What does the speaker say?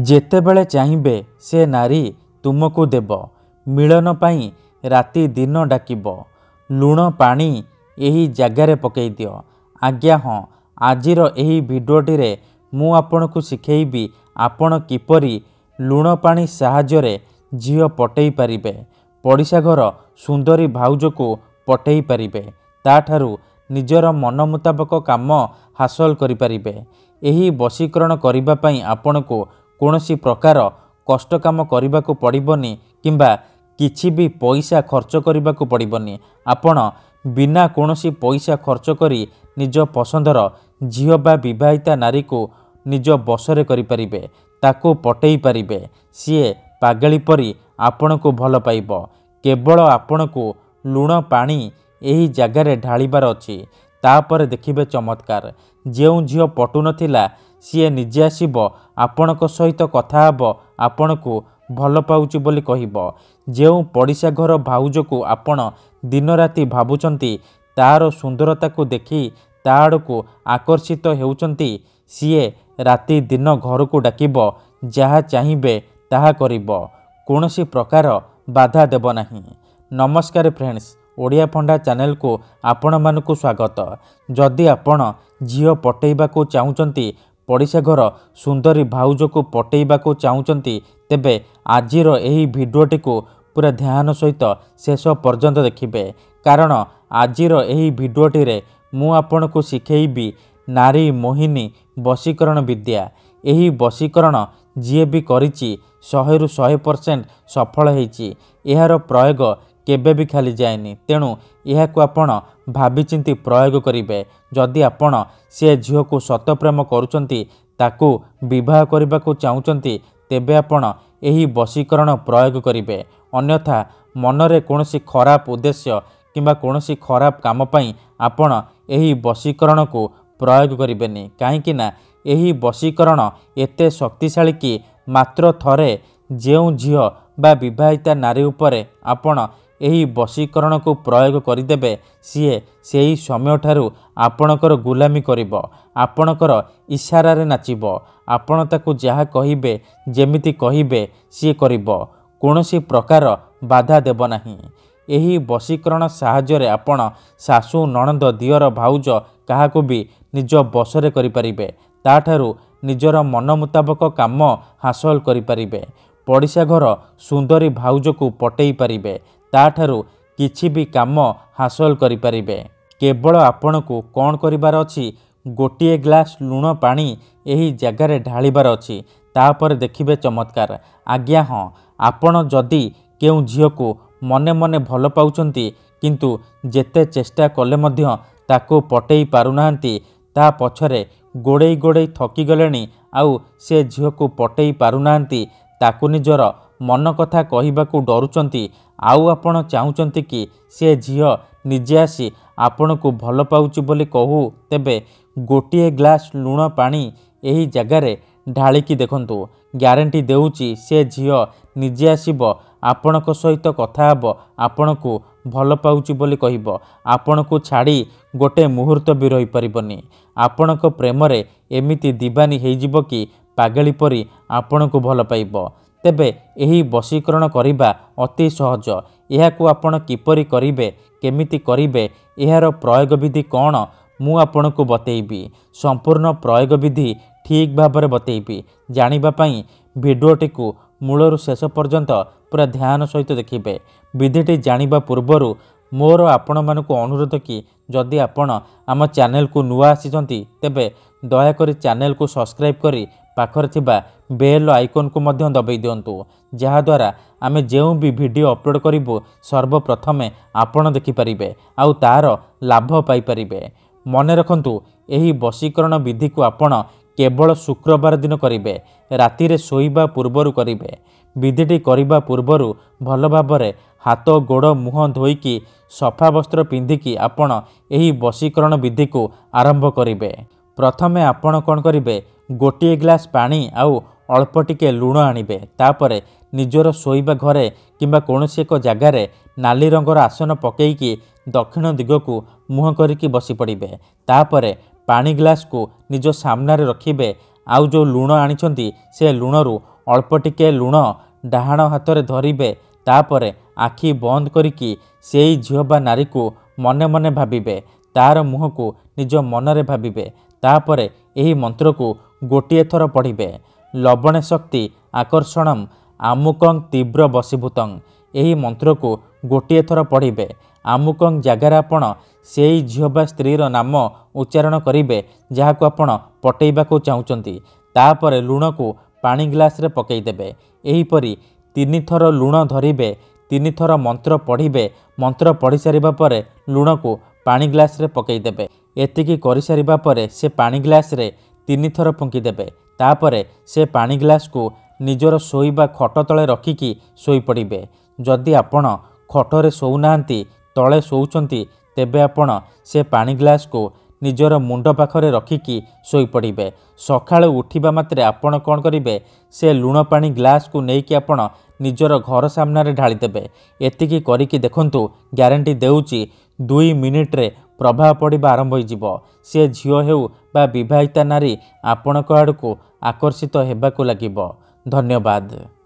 ଯେତେବେଳେ ଚାହିଁବେ ସେ ନାରୀ ତୁମକୁ ଦେବ, ମିଳନ ପାଇଁ ରାତି ଦିନ ଡାକିବ। ଲୁଣ ପାଣି ଏହି ଜାଗାରେ ପକେଇ ଦିଅ। ଆଜ୍ଞା ହଁ, ଆଜିର ଏହି ଭିଡ଼ିଓଟିରେ ମୁଁ ଆପଣଙ୍କୁ ଶିଖେଇବି ଆପଣ କିପରି ଲୁଣ ପାଣି ସାହାଯ୍ୟରେ ଝିଅ ପଟେଇ ପାରିବେ, ପଡ଼ିଶା ଘର ସୁନ୍ଦରୀ ଭାଉଜକୁ ପଟେଇ ପାରିବେ, ତାଠାରୁ ନିଜର ମନ ମୁତାବକ କାମ ହାସଲ କରିପାରିବେ। ଏହି ବଶୀକରଣ କରିବା ପାଇଁ ଆପଣଙ୍କୁ କୌଣସି ପ୍ରକାର କଷ୍ଟ କାମ କରିବାକୁ ପଡ଼ିବନି କିମ୍ବା କିଛି ବି ପଇସା ଖର୍ଚ୍ଚ କରିବାକୁ ପଡ଼ିବନି। ଆପଣ ବିନା କୌଣସି ପଇସା ଖର୍ଚ୍ଚ କରି ନିଜ ପସନ୍ଦର ଝିଅ ବା ବିବାହିତା ନାରୀକୁ ନିଜ ବଶରେ କରିପାରିବେ, ତାକୁ ପଟେଇ ପାରିବେ। ସିଏ ପାଗଳି ପରି ଆପଣଙ୍କୁ ଭଲ ପାଇବ। କେବଳ ଆପଣଙ୍କୁ ଲୁଣ ପାଣି ଏହି ଜାଗାରେ ଢାଳିବାର ଅଛି। ତାପରେ ଦେଖିବେ ଚମତ୍କାର। ଯେଉଁ ଝିଅ ପଟୁ ନଥିଲା ସିଏ ନିଜେ ଆସିବ, ଆପଣଙ୍କ ସହିତ କଥା ହେବ, ଆପଣଙ୍କୁ ଭଲ ପାଉଛି ବୋଲି କହିବ। ଯେଉଁ ପଡ଼ିଶା ଘର ଭାଉଜକୁ ଆପଣ ଦିନରାତି ଭାବୁଛନ୍ତି, ତାର ସୁନ୍ଦରତାକୁ ଦେଖି ତା ଆଡ଼କୁ ଆକର୍ଷିତ ହେଉଛନ୍ତି, ସିଏ ରାତି ଦିନ ଘରକୁ ଡାକିବ, ଯାହା ଚାହିଁବେ ତାହା କରିବ, କୌଣସି ପ୍ରକାର ବାଧା ଦେବ ନାହିଁ। ନମସ୍କାର ଫ୍ରେଣ୍ଡସ୍, ଓଡ଼ିଆ ଫଣ୍ଡା ଚ୍ୟାନେଲକୁ ଆପଣମାନଙ୍କୁ ସ୍ୱାଗତ। ଯଦି ଆପଣ ଝିଅ ପଟେଇବାକୁ ଚାହୁଁଛନ୍ତି, ପଡ଼ିଶା ଘର ସୁନ୍ଦରୀ ଭାଉଜକୁ ପଟେଇବାକୁ ଚାହୁଁଛନ୍ତି, ତେବେ ଆଜିର ଏହି ଭିଡ଼ିଓଟିକୁ ପୁରା ଧ୍ୟାନ ସହିତ ଶେଷ ପର୍ଯ୍ୟନ୍ତ ଦେଖିବେ। କାରଣ ଆଜିର ଏହି ଭିଡ଼ିଓଟିରେ ମୁଁ ଆପଣଙ୍କୁ ଶିଖେଇବି ନାରୀ ମୋହିନୀ ବଶୀକରଣ ବିଦ୍ୟା। ଏହି ବଶୀକରଣ ଯିଏ ବି କରିଛି 100ରୁ 100% ସଫଳ ହେଇଛି। ଏହାର ପ୍ରୟୋଗ କେବେ ବି ଖାଲି ଯାଏନି। ତେଣୁ ଏହାକୁ ଆପଣ ଭାବିଚିନ୍ତି ପ୍ରୟୋଗ କରିବେ। ଯଦି ଆପଣ ସେ ଝିଅକୁ ସତ ପ୍ରେମ କରୁଛନ୍ତି, ତାକୁ ବିବାହ କରିବାକୁ ଚାହୁଁଛନ୍ତି, ତେବେ ଆପଣ ଏହି ବଶୀକରଣ ପ୍ରୟୋଗ କରିବେ। ଅନ୍ୟଥା ମନରେ କୌଣସି ଖରାପ ଉଦ୍ଦେଶ୍ୟ କିମ୍ବା କୌଣସି ଖରାପ କାମ ପାଇଁ ଆପଣ ଏହି ବଶୀକରଣକୁ ପ୍ରୟୋଗ କରିବେନି। କାହିଁକି ନା ଏହି ବଶୀକରଣ ଏତେ ଶକ୍ତିଶାଳୀ କି ମାତ୍ର ଥରେ ଯେଉଁ ଝିଅ ବା ବିବାହିତା ନାରୀ ଉପରେ ଆପଣ ଏହି ବଶୀକରଣକୁ ପ୍ରୟୋଗ କରିଦେବେ, ସିଏ ସେହି ସମୟଠାରୁ ଆପଣଙ୍କର ଗୁଲାମୀ କରିବ, ଆପଣଙ୍କର ଇସାରାରେ ନାଚିବ। ଆପଣ ତାକୁ ଯାହା କହିବେ, ଯେମିତି କହିବେ ସିଏ କରିବ, କୌଣସି ପ୍ରକାର ବାଧା ଦେବ ନାହିଁ। ଏହି ବଶୀକରଣ ସାହାଯ୍ୟରେ ଆପଣ ଶାଶୁ, ନଣନ୍ଦ, ଦିଅର, ଭାଉଜ କାହାକୁ ବି ନିଜ ବଶରେ କରିପାରିବେ, ତାଠାରୁ ନିଜର ମନ ମୁତାବକ କାମ ହାସଲ କରିପାରିବେ, ପଡ଼ିଶା ଘର ସୁନ୍ଦରୀ ଭାଉଜକୁ ପଟେଇ ପାରିବେ, ତାଠାରୁ କିଛି ବି କାମ ହାସଲ କରିପାରିବେ। କେବଳ ଆପଣଙ୍କୁ କ'ଣ କରିବାର ଅଛି, ଗୋଟିଏ ଗ୍ଲାସ ଲୁଣ ପାଣି ଏହି ଜାଗାରେ ଢାଳିବାର ଅଛି। ତାପରେ ଦେଖିବେ ଚମତ୍କାର। ଆଜ୍ଞା ହଁ, ଆପଣ ଯଦି କେଉଁ ଝିଅକୁ ମନେ ମନେ ଭଲ ପାଉଛନ୍ତି, କିନ୍ତୁ ଯେତେ ଚେଷ୍ଟା କଲେ ମଧ୍ୟ ତାକୁ ପଟେଇ ପାରୁନାହାନ୍ତି, ତା ପଛରେ ଗୋଡ଼େଇ ଗୋଡ଼େଇ ଥକିଗଲେଣି, ଆଉ ସେ ଝିଅକୁ ପଟେଇ ପାରୁନାହାନ୍ତି, ତାକୁ ନିଜର ମନ କଥା କହିବାକୁ ଡରୁଛନ୍ତି, ଆଉ ଆପଣ ଚାହୁଁଛନ୍ତି କି ସେ ଝିଅ ନିଜେ ଆସି ଆପଣଙ୍କୁ ଭଲ ପାଉଛି ବୋଲି କହୁ, ତେବେ ଗୋଟିଏ ଗ୍ଲାସ ଲୁଣ ପାଣି ଏହି ଜାଗାରେ ଢାଳିକି ଦେଖନ୍ତୁ। ଗ୍ୟାରେଣ୍ଟି ଦେଉଛି ସେ ଝିଅ ନିଜେ ଆସିବ, ଆପଣଙ୍କ ସହିତ କଥା ହେବ, ଆପଣଙ୍କୁ ଭଲ ପାଉଛି ବୋଲି କହିବ, ଆପଣଙ୍କୁ ଛାଡ଼ି ଗୋଟେ ମୁହୂର୍ତ୍ତ ବି ରହିପାରିବନି। ଆପଣଙ୍କ ପ୍ରେମରେ ଏମିତି ଦିବାନୀ ହେଇଯିବ କି ପାଗଳି ପରି ଆପଣଙ୍କୁ ଭଲ ପାଇବ। ତେବେ ଏହି ବଶୀକରଣ କରିବା ଅତି ସହଜ। ଏହାକୁ ଆପଣ କିପରି କରିବେ, କେମିତି କରିବେ, ଏହାର ପ୍ରୟୋଗ ବିଧି କ'ଣ, ମୁଁ ଆପଣଙ୍କୁ ବତେଇବି। ସମ୍ପୂର୍ଣ୍ଣ ପ୍ରୟୋଗ ବିଧି ଠିକ୍ ଭାବରେ ବତେଇବି। ଜାଣିବା ପାଇଁ ଭିଡ଼ିଓଟିକୁ ମୂଳରୁ ଶେଷ ପର୍ଯ୍ୟନ୍ତ ପୁରା ଧ୍ୟାନ ସହିତ ଦେଖିବେ। ବିଧିଟି ଜାଣିବା ପୂର୍ବରୁ ମୋର ଆପଣମାନଙ୍କୁ ଅନୁରୋଧ କି ଯଦି ଆପଣ ଆମ ଚ୍ୟାନେଲକୁ ନୂଆ ଆସିଛନ୍ତି, ତେବେ ଦୟାକରି ଚ୍ୟାନେଲକୁ ସବସ୍କ୍ରାଇବ୍ କରି ପାଖରେ ଥିବା ବେଲ୍ ଆଇକନ୍କୁ ମଧ୍ୟ ଦବାଇ ଦିଅନ୍ତୁ, ଯାହାଦ୍ୱାରା ଆମେ ଯେଉଁ ବି ଭିଡ଼ିଓ ଅପଲୋଡ଼ କରିବୁ ସର୍ବପ୍ରଥମେ ଆପଣ ଦେଖିପାରିବେ ଆଉ ତାର ଲାଭ ପାଇପାରିବେ। ମନେ ରଖନ୍ତୁ, ଏହି ବଶୀକରଣ ବିଧିକୁ ଆପଣ କେବଳ ଶୁକ୍ରବାର ଦିନ କରିବେ, ରାତିରେ ଶୋଇବା ପୂର୍ବରୁ କରିବେ। ବିଧିଟି କରିବା ପୂର୍ବରୁ ଭଲ ଭାବରେ ହାତ, ଗୋଡ଼, ମୁହଁ ଧୋଇକି ସଫା ବସ୍ତ୍ର ପିନ୍ଧିକି ଆପଣ ଏହି ବଶୀକରଣ ବିଧିକୁ ଆରମ୍ଭ କରିବେ। ପ୍ରଥମେ ଆପଣ କ'ଣ କରିବେ, ଗୋଟିଏ ଗ୍ଲାସ ପାଣି ଆଉ ଅଳ୍ପ ଟିକେ ଲୁଣ ଆଣିବେ। ତାପରେ ନିଜର ଶୋଇବା ଘରେ କିମ୍ବା କୌଣସି ଏକ ଜାଗାରେ ନାଲି ରଙ୍ଗର ଆସନ ପକାଇକି ଦକ୍ଷିଣ ଦିଗକୁ ମୁହଁ କରିକି ବସି ପଡ଼ିବେ। ତାପରେ ପାଣି ଗ୍ଲାସକୁ ନିଜ ସାମ୍ନାରେ ରଖିବେ। आउ जो लुण आनिछंती से लुणरू अल्प टिके लुण डाहाण हाथ धरिबे। तापरे आखि बंद करिकी सेई झियो बा नारी को मने मने भाबिबे। तार मुह को निज मनरे भाबिबे। तापरे एही मंत्र को गोटिए थर पढ़िबे। लवणे शक्ति आकर्षणम आमुकं तीव्र बसीभूतं। एही मंत्र को गोटिए थर पढ़िबे। आमुकं जगार आपण सेई झियो बा स्त्रीर नाम उच्चारण करिबे जहाको आपण पटेइबाको चाहुचंती। तापरे लुण को पानी ग्लास रे पकई देबे। एहीपरि 3 थर लुण धरिबे। 3 थर मंत्र पढ़िबे। मंत्र पढ़ी सारिबा परे लुण को पानी ग्लास रे पकई देबे। एतिकी करि सारिबा परे से पानी ग्लास रे 3 थर फुंकी देबे। तापरे से पानी ग्लास को निजर शोइबा खट तले रखिकी शोई पड़िबे। जदि आपण खटरे शोउनाहांती तले शोउचंती तेबे आपण से पानी ग्लास को निजर मुंड पाखरे रखिकी शोई पड़िबे। सकाळु उठिबा मात्रे आपण कोन करिबे से लुण पानी ग्लास को नेइकी आपण निजर घर सामने ढाली देबे। एतिकी करिकी देखंतु ग्यारंटी देउची 2 मिनिट रे प्रभाव पड़िबा आरंभ होइजिबो। से झियो हेउ बा विवाहिता नारी आपणक आड़को आकर्षित हेबाकु लागिबो। धन्यवाद।